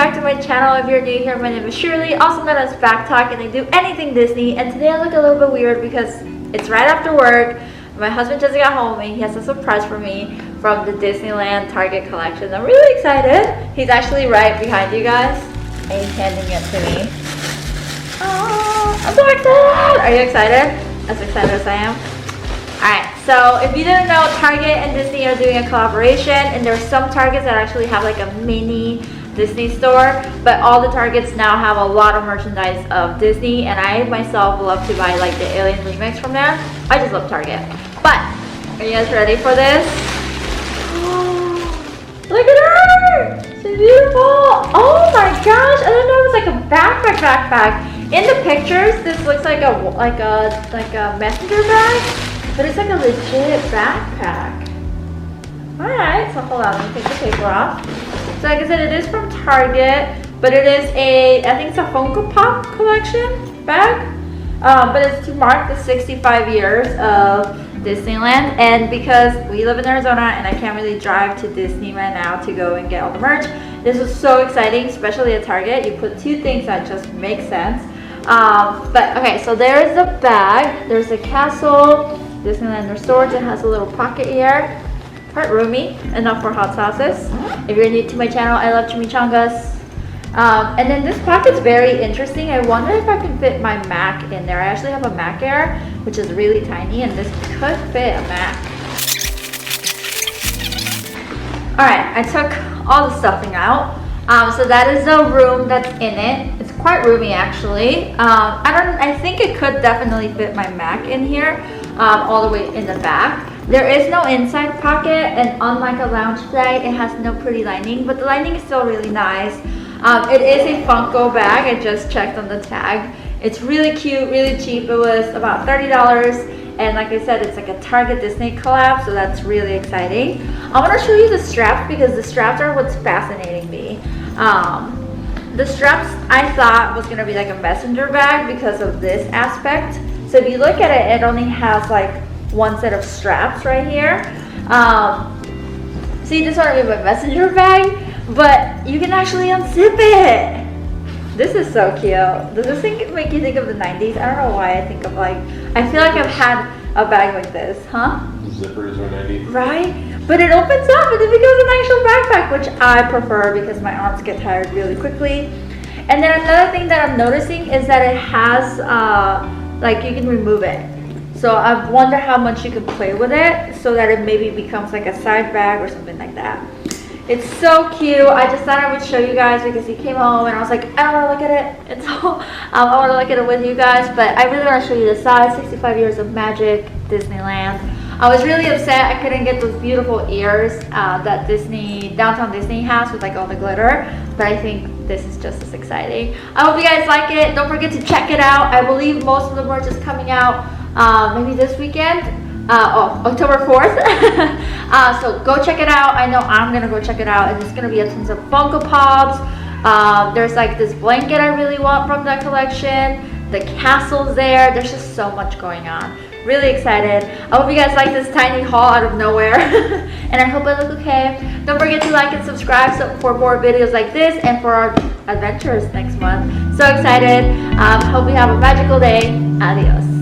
back to my channel. If you're new here, my name is Shirley, also known as Backttalk, and I do anything Disney. And today I look a little bit weird because it's right after work. My husband just got home and he has a surprise for me from the Disneyland Target collection. I'm really excited. He's actually right behind you guys and he's handing it to me. Oh, I'm so excited! Are you excited? As excited as I am? Alright, so if you didn't know, Target and Disney are doing a collaboration, and there's some Targets that actually have like a mini Disney store, but all the Targets now have a lot of merchandise of Disney, and I myself love to buy like the Alien remix from there. I just love Target. But, are you guys ready for this? Look at her! She's beautiful! Oh my gosh, I didn't know it was like a backpack. In the pictures, this looks like a messenger bag. But it's like a legit backpack. Alright, so hold on, let me take the paper off. So like I said, it is from Target, but it is I think it's a Funko Pop collection bag. But it's to mark the 65 years of Disneyland. And because we live in Arizona and I can't really drive to Disneyland now to go and get all the merch, this is so exciting, especially at Target. You put two things that just make sense. But okay, so there's the bag. There's the Castle Disneyland Resort. It has a little pocket here, quite roomy, enough for hot sauces. If you're new to my channel, I love chimichangas. And then this pocket's very interesting. I wonder if I can fit my Mac in there. I actually have a Mac Air, which is really tiny, and this could fit a Mac. Alright, I took all the stuffing out. So that is the room that's in it. It's quite roomy actually. I think it could definitely fit my Mac in here, all the way in the back. There is no inside pocket, and unlike a lounge bag, it has no pretty lining, but the lining is still really nice. It is a Funko bag. I just checked on the tag. It's really cute, really cheap. It was about $30. And like I said, it's like a Target Disney collab, so that's really exciting. I want to show you the straps because the straps are what's fascinating me. The straps I thought was going to be like a messenger bag because of this aspect. So if you look at it, it only has like one set of straps right here. See, this one is a messenger bag, but you can actually unzip it. This is so cute. Does this thing make you think of the 90s? I don't know why I think of I feel like I've had a bag like this, huh? Zippers are 90s. Right? But it opens up and it becomes an actual backpack, which I prefer because my arms get tired really quickly. And then another thing that I'm noticing is that it has, you can remove it. So I wonder how much you can play with it so that it maybe becomes like a side bag or something like that. It's so cute. I just thought I would show you guys because he came home and I was like, I want to look at it. And so I want to look at it with you guys. But I really want to show you the size. 65 years of magic, Disneyland. I was really upset I couldn't get those beautiful ears that Downtown Disney has with like all the glitter. But I think this is just as exciting. I hope you guys like it. Don't forget to check it out. I believe most of the merch is coming out maybe this weekend. October 4th. So go check it out. I know I'm gonna go check it out, and there's gonna be a tons of Funko Pops. There's like this blanket I really want from that collection. The castle's there. There's just so much going on. Really excited. I hope you guys like this tiny haul out of nowhere. And I hope I look okay. Don't forget to like and subscribe for more videos like this and for our adventures next month. So excited. Hope you have a magical day. Adios.